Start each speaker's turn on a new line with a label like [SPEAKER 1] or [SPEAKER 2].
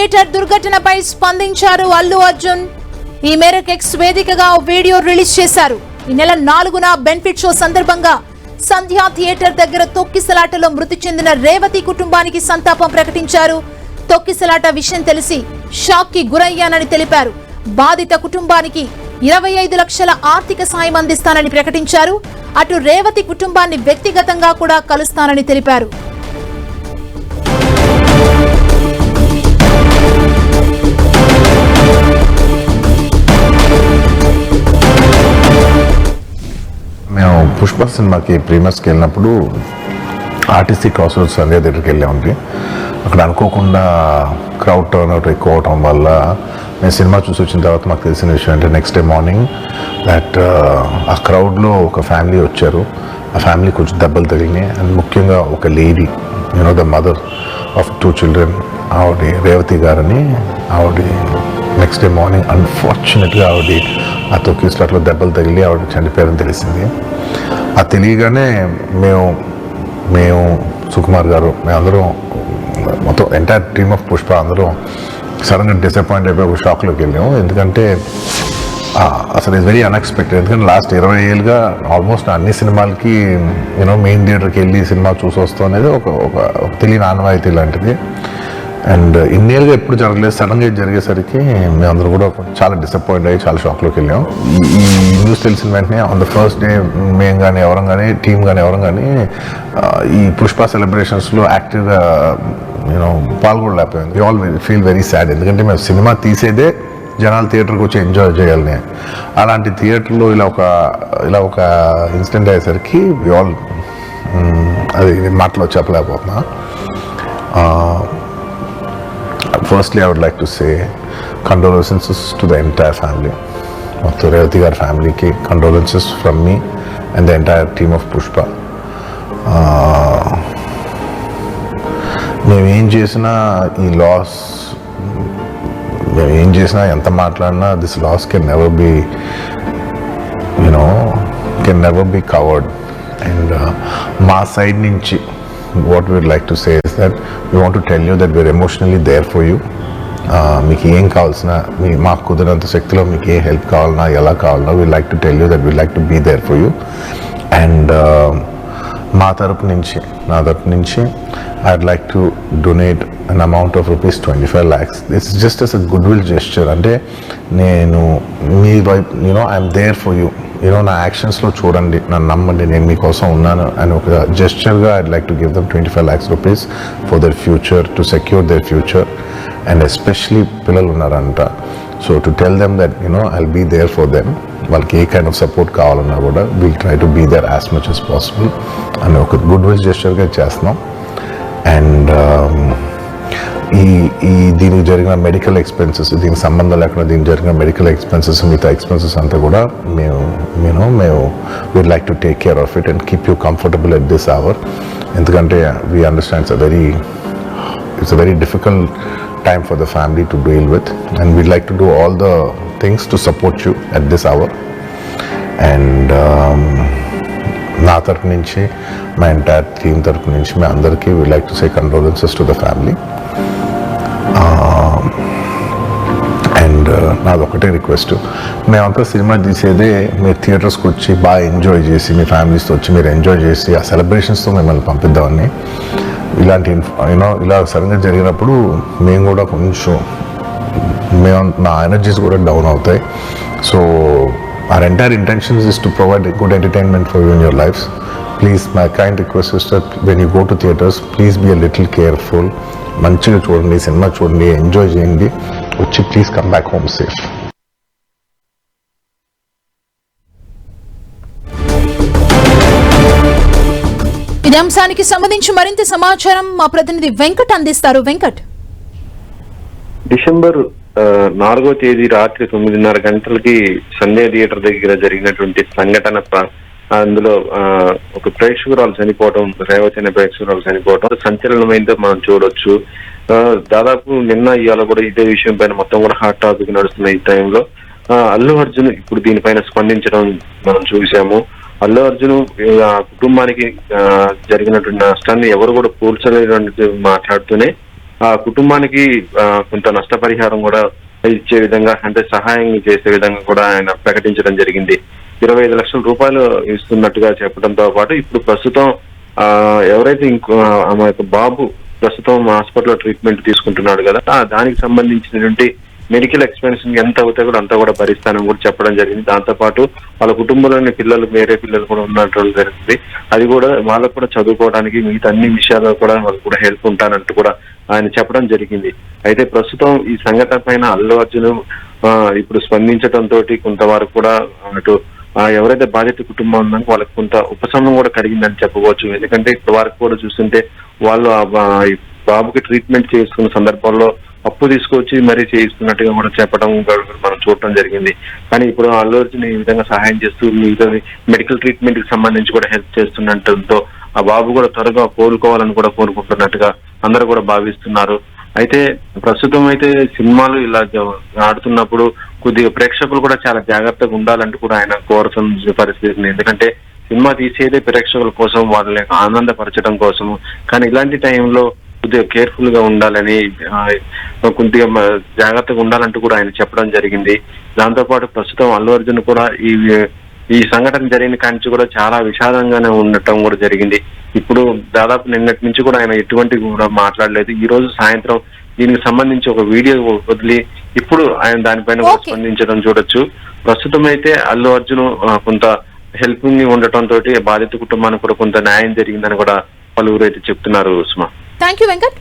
[SPEAKER 1] Theatre దుర్ఘటనపై స్పందించారు అల్లు అర్జున్. ఈ మేరకు ఎక్స్ వేదికగా వీడియో రిలీజ్ చేశారు. ఈ నెల 4న బెనిఫిట్ షో సందర్భంగా సంధ్యా థియేటర్ దగ్గర తొక్కిసలాటలో మృతి చెందిన రేవతి కుటుంబానికి సంతాపం ప్రకటించారు. తొక్కిసలాట విషయం తెలిసి షాక్ కి గురయ్యానని తెలిపారు. బాధిత కుటుంబానికి 25 లక్షల ఆర్థిక సాయం అందిస్తానని ప్రకటించారు. అటు రేవతి కుటుంబాన్ని వ్యక్తిగతంగా కూడా కలుస్తానని తెలిపారు.
[SPEAKER 2] మేము పుష్ప సినిమాకి ప్రీమియర్స్కి వెళ్ళినప్పుడు ఆర్టీసీ క్రాస్ రోడ్స్ సంధ్యా థియేటర్కి వెళ్ళామండి. అక్కడ అనుకోకుండా క్రౌడ్ టర్న్ అవుట్ ఎక్కువ అవటం వల్ల మేము సినిమా చూసి వచ్చిన తర్వాత మాకు తెలిసిన విషయం అంటే నెక్స్ట్ డే మార్నింగ్ దట్ ఆ క్రౌడ్లో ఒక ఫ్యామిలీ వచ్చారు. ఆ ఫ్యామిలీ కొంచెం దెబ్బలు తగిలినాయి. అండ్ ముఖ్యంగా ఒక lady the mother of 2 children ఆవిడ రేవతి గారని ఆవిడ నెక్స్ట్ డే మార్నింగ్ అన్ఫార్చునేట్గా ఆవిడ ఆ తొక్కిసలాటలో దెబ్బలు తగిలి ఆవిడ చనిపోయారని తెలిసింది. అది తెలియగానే మేము సుకుమార్ గారు మేమందరం మొత్తం ఎంటైర్ టీమ్ ఆఫ్ పుష్ప అందరం సడన్గా డిసప్పాయింట్ అయిపోయి ఒక షాక్లోకి వెళ్ళాము. ఎందుకంటే అసలు ఇట్స్ వెరీ అన్ఎక్స్పెక్టెడ్. ఎందుకంటే లాస్ట్ 20 ఏళ్ళుగా ఆల్మోస్ట్ అన్ని సినిమాలకి మెయిన్ థియేటర్కి వెళ్ళి సినిమా చూసి వస్తాం అనేది ఒక తెలియని ఆనవాయితీ లాంటిది. అండ్ ఇన్నేళ్ళుగా ఎప్పుడు జరగలేదు. సడన్గా జరిగేసరికి మేమందరూ కూడా చాలా డిసప్పాయింట్ అయ్యి చాలా షాక్లోకి వెళ్ళాం. ఈ న్యూస్ తెలిసిన వెంటనే ఆన్ ద ఫస్ట్ డే మేము కానీ ఎవరం కానీ టీమ్ కానీ ఎవరం కానీ ఈ పుష్ప సెలబ్రేషన్స్లో యాక్టివ్గా పాల్గొనలేకపోయింది. We all feel very sad. ఎందుకంటే మేము సినిమా తీసేదే జనాలు థియేటర్కి వచ్చి ఎంజాయ్ చేయాలని. అలాంటి థియేటర్లో ఇలా ఒక ఇన్సిడెంట్ అయ్యేసరికి వి ఆల్ అది మాటలో చెప్పలేకపోతున్నా. Firstly, I would like to say condolences to the entire family. Of Revati Gar family ki condolences from me and the entire team of Pushpa. మేము ఏం చేసినా ఈ లాస్ ఎంత మాట్లాడినా this loss can never be covered. And మా side నుంచి what we would like to say is that we want to tell you that we're emotionally there for you. మీకు ఏం కావాల్సిన మాకు కుదిరినంత శక్తిలో మీకు ఏ హెల్ప్ కావాలన్నా ఎలా కావాలన్నా we like to tell you that we like to be there for you. And నా తరపు నుంచి I'd like to donate an amount of rupees 25 lakhs. It's just as a goodwill gesture. అంటే నేను మీ వైపు I'm there for you. నా యాక్షన్స్లో చూడండి, నన్ను నమ్మండి, నేను మీకోసం ఉన్నాను అని ఒక జెస్చర్గా I'd like to give them 25 lakhs rupees for their future, to secure their future. And especially పిల్లలు ఉన్నారంట. So to tell them that I'll be there for them. వాళ్ళకి ఏ కైండ్ ఆఫ్ సపోర్ట్ కావాలన్నా కూడా we'll try to be there as much as possible అని ఒక good will జెస్చర్గా చేస్తున్నాం. And దీనికి జరిగిన మెడికల్ ఎక్స్పెన్సెస్, దీనికి సంబంధం లేకుండా దీనికి జరిగిన మెడికల్ ఎక్స్పెన్సెస్, మిగతా ఎక్స్పెన్సెస్ అంతా కూడా మేము we'd like to take care of it and keep you comfortable at this hour. ఎందుకంటే we understand it's a very difficult time for the family to deal with, and we'd like to do all the things to support you at this hour. And నా తరపు నుంచి మా entire team తరపు నుంచి మీ అందరికీ we'd like to say condolences to the family. And నాదొకటే request, మేమంతా సినిమా తీసేదే మీరు థియేటర్స్కి వచ్చి బాగా ఎంజాయ్ చేసి మీ ఫ్యామిలీస్తో వచ్చి మీరు ఎంజాయ్ చేసి ఆ సెలబ్రేషన్స్తో మిమ్మల్ని పంపిద్దామని. ఇలాంటి ఇలా సడన్గా జరిగినప్పుడు మేము కూడా కొంచెం నా ఎనర్జీస్ కూడా డౌన్ అవుతాయి. So our entire intention is to provide a good entertainment for you in your lives. Please, my kind request is that when you go to theatres, please be a little careful. మంచిగా చూడండి, cinema చూడండి, enjoy చేయండి, వచ్చి please come back home safe.
[SPEAKER 1] ఇదే అంశానికి సంబంధించి మరింత సమాచారం మా ప్రతినిధి వెంకట్ అందిస్తారు. వెంకట్,
[SPEAKER 3] డిసెంబర్ 4వ తేదీ రాత్రి 9:30 గంటలకి సంధ్యా థియేటర్ దగ్గర జరిగినటువంటి సంఘటన, అందులో ఒక ప్రేక్షకురాలు చనిపోవడం, రేవతి అనే ప్రేక్షకురాలు చనిపోవడం సంచలనమైందో మనం చూడొచ్చు. దాదాపు నిన్న ఇవాళ కూడా ఇదే విషయం పైన మొత్తం కూడా హాట్ టాపిక్ నడుస్తున్న ఈ టైంలో అల్లు అర్జున్ ఇప్పుడు దీనిపైన స్పందించడం మనం చూసాము. అల్లు అర్జున్ ఆ కుటుంబానికి జరిగినటువంటి నష్టాన్ని ఎవరు కూడా పూడ్చలేదని మాట్లాడుతూనే ఆ కుటుంబానికి కొంత నష్టపరిహారం కూడా ఇచ్చే విధంగా, అంటే సహాయం చేసే విధంగా కూడా ఆయన ప్రకటించడం జరిగింది. 25 లక్షల రూపాయలు ఇస్తున్నట్టుగా చెప్పడంతో పాటు ఇప్పుడు ప్రస్తుతం ఎవరైతే ఆమె యొక్క బాబు ప్రస్తుతం హాస్పిటల్లో ట్రీట్మెంట్ తీసుకుంటున్నాడు కదా, దానికి సంబంధించినటువంటి మెడికల్ ఎక్స్పెన్షన్ ఎంత అవుతాయి కూడా అంతా కూడా భరిస్తానని కూడా చెప్పడం జరిగింది. దాంతో పాటు వాళ్ళ కుటుంబంలోని పిల్లలు, వేరే పిల్లలు కూడా ఉన్నట్టు జరిగింది. అది కూడా వాళ్ళకు కూడా చదువుకోవడానికి, మిగతా అన్ని విషయాల్లో కూడా వాళ్ళకు కూడా హెల్ప్ ఉంటానంటూ కూడా ఆయన చెప్పడం జరిగింది. అయితే ప్రస్తుతం ఈ సంఘటన పైన అల్లు అర్జున్ ఇప్పుడు స్పందించడంతో కొంతవరకు కూడా అటు ఎవరైతే బాధిత కుటుంబం ఉందో వాళ్ళకి కొంత ఉపశమనం కూడా కలిగిందని చెప్పవచ్చు. ఎందుకంటే ఇప్పటి వరకు కూడా చూస్తుంటే వాళ్ళు బాబుకి ట్రీట్మెంట్ చేసుకున్న సందర్భంలో అప్పు తీసుకొచ్చి మరీ చేయిస్తున్నట్టుగా కూడా చెప్పడం మనం చూడటం జరిగింది. కానీ ఇప్పుడు అల్లు అర్జున్ ఈ విధంగా సహాయం చేస్తూ మిగతా మెడికల్ ట్రీట్మెంట్ కి సంబంధించి కూడా హెల్ప్ చేస్తున్నట్టు ఆ బాబు కూడా త్వరగా కోలుకోవాలని కూడా కోరుకుంటున్నట్టుగా అందరూ కూడా భావిస్తున్నారు. అయితే ప్రస్తుతం అయితే సినిమాలు ఇలా ఆడుతున్నప్పుడు కొద్దిగా ప్రేక్షకులు కూడా చాలా జాగ్రత్తగా ఉండాలంటూ కూడా ఆయన కోరుతున్న పరిస్థితి. ఎందుకంటే సినిమా తీసేదే ప్రేక్షకుల కోసం, వాళ్ళని ఆనందపరచడం కోసము. కానీ ఇలాంటి టైంలో కొద్దిగా కేర్ఫుల్ గా ఉండాలని, కొద్దిగా జాగ్రత్తగా ఉండాలంటూ కూడా ఆయన చెప్పడం జరిగింది. దాంతో పాటు ప్రస్తుతం అల్లు అర్జున్ కూడా ఈ సంఘటన జరిగిన కాంచి కూడా చాలా విషాదంగానే ఉండటం కూడా జరిగింది. ఇప్పుడు దాదాపు నిన్నటి నుంచి కూడా ఆయన ఎటువంటి కూడా మాట్లాడలేదు. ఈ రోజు సాయంత్రం దీనికి సంబంధించి ఒక వీడియో వదిలి ఇప్పుడు ఆయన దానిపైన స్పందించడం చూడొచ్చు. ప్రస్తుతం అయితే అల్లు అర్జున్ కొంత హెల్పింగ్ ఉండటంతో బాధిత కుటుంబానికి కూడా కొంత న్యాయం జరిగిందని కూడా పలువురు అయితే చెప్తున్నారు. సుమా,
[SPEAKER 1] థ్యాంక్ యూ వెంకట్.